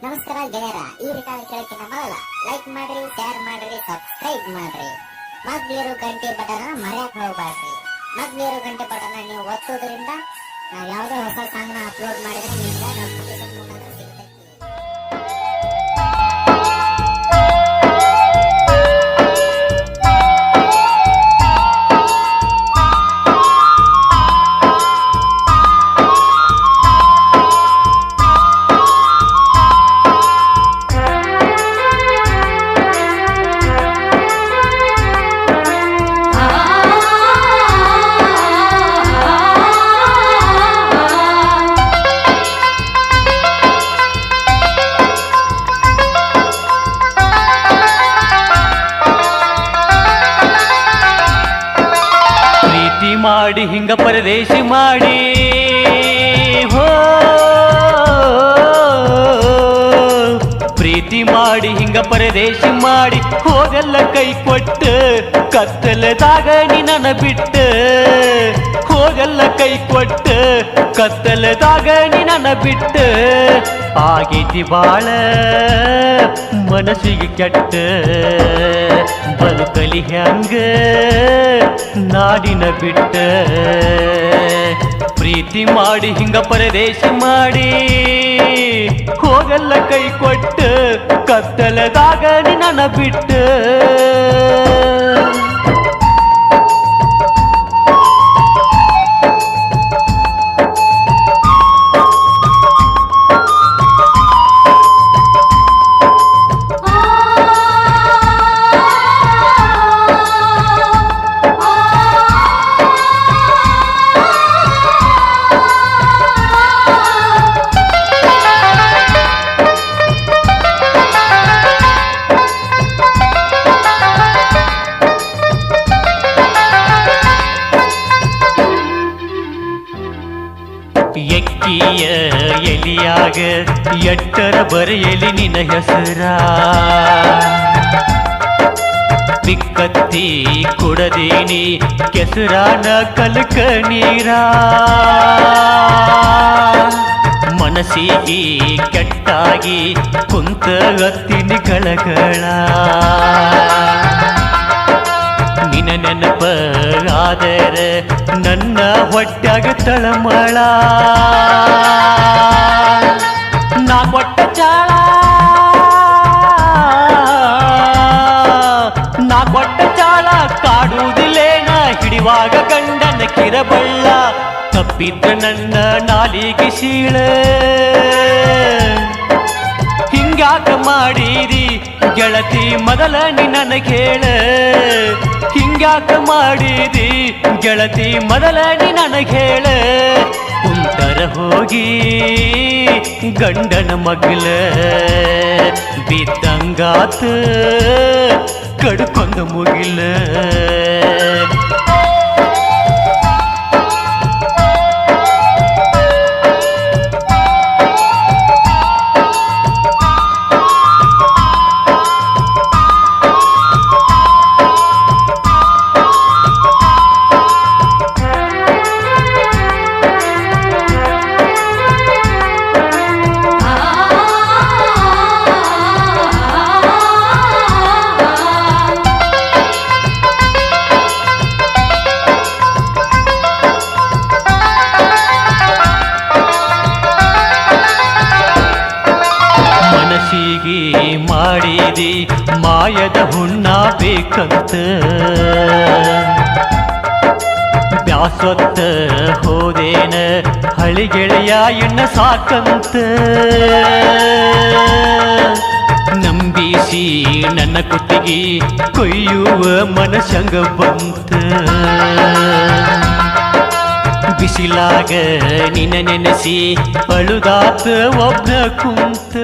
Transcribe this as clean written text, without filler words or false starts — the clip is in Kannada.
ನಮಸ್ಕಾರ ಗೆಳೆಯರ, ಈ ರೆಕಾರ್ಡ್ ಕೇಳಕ್ಕಿಂತ ಮೊದಲ ಲೈಕ್ ಮಾಡ್ರಿ, ಶೇರ್ ಮಾಡ್ರಿ, ಸಬ್ಸ್ಕ್ರೈಬ್ ಮಾಡ್ರಿ. ಮಗ್ಲಿರೋ ಗಂಟೆ ಬಟನ್ ಮರೆಯಕ್ ಹೋಗ್ಬಾರ್ರಿ. ಮಗ್ಲಿರೋ ಗಂಟೆ ಬಟನ್ ನೀವು ಒತ್ತೋದ್ರಿಂದ ನಾವು ಯಾವುದೇ ಹೊಸ ಸಾಂಗ್ ನ ಅಪ್ಲೋಡ್ ಮಾಡಿದ್ರೆ ನಿಮ್ಗೆ ನೋಟಿಫಿಕೇಶನ್ ಮುಖಾಂತರ ಸಿಗುತ್ತೆ. ಮಾಡಿ ಹಿಂಗ ಪರದೇಶಿ ಮಾಡಿ ಹೋ ಪ್ರೀತಿ ಮಾಡಿ ಹಿಂಗ ಪರದೇಶಿ ಮಾಡಿ ಹೋಗಲ್ಲ ಕೈ ಕೊಟ್ಟು ಕತ್ತಲದಾಗ ನಿನ್ನ ಬಿಟ್ಟು ಹೋಗಲ್ಲ ಕೈ ಕೊಟ್ಟು ಕತ್ತಲದಾಗ ನಿನ್ನ ಬಿಟ್ಟು ಆಗೈತಿ ಬಾಳ ಮನಸ್ಸಿಗೆ ಕೆಟ್ಟ ಬದುಕಲಿ ಹ್ಯಾಂಗ ನಾಡಿನ ಬಿಟ್ಟ ಪ್ರೀತಿ ಮಾಡಿ ಹಿಂಗ ಪರದೇಶಿ ಮಾಡಿ ಹೋಗಲ್ಲ ಕೈ ಕೊಟ್ಟು ಕತ್ತಲದಾಗ ನಿನ್ನ ಬಿಟ್ಟು ಎಕ್ಕಿಯ ಎಲಿಯಾಗ ಎಟ್ಟರ ಬರೆಯಲಿ ನಿನ್ನ ಹೆಸರ ಬಿಕ್ಕತ್ತಿ ಕೊಡದೇನಿ ಕೆಸರಾನ ಕಲಕ ನೀರ ಮನಸ್ಸಿಗೆ ಕೆಟ್ಟಾಗಿ ಕುಂತ ಅತ್ತಿನಿ ಗಳಗಳ ನಿನ್ನ ನೆನಪ ಆದರೆ ನನ್ನ ಹೊಟ್ಯಾಗ ತಳಮಳ ನಾ ಕೊಟ್ಟ ಚಾಳ ನಾ ಕೊಟ್ಟ ಚಾಳ ಕಾಡುವುದಿಲ್ಲೇನ ಹಿಡಿವಾಗ ಗಂಡನ ಕಿರಬಳ್ಳ ತಪ್ಪಿದ್ದ ನನ್ನ ನಾಲಿಗೆ ಶೀಳ ಹಿಂಗ್ಯಾಕ ಮಾಡಿದಿ ಗೆಳತಿ ಮೊದಲ ನನಗೆ ಹೇಳ ಹಿಂಗ್ಯಾಕ ಮಾಡಿದಿ ಗೆಳತಿ ಮೊದಲ ನನಗೆ ಹೇಳ ಕುಂತರ ಹೋಗಿ ಗಂಡನ ಮಗ್ಲ ಬಿದ್ದಂಗಾತ ಕಡ್ಕೊಂದು ಮುಗಿಲ ಮಾಡಿದಿ ಮಾಯದ ಹುಣ್ಣ ಬೇಕಂತ ಬ್ಯಾಸೊತ್ತ ಹೋದೇನ ಹಳಿಗೆಳೆಯ ಎಣ್ಣ ಸಾಕಂತ ನಂಬಿಸಿ ನನ್ನ ಕುತ್ತಿಗೆ ಕೊಯ್ಯುವ ಮನಸಂಗ ಬಂತ ಬಿಸಿಲಾಗ ನಿನ್ನ ನೆನೆಸಿ ಅಳುದಾತ ಒಬ್ಬ ಕುಂತ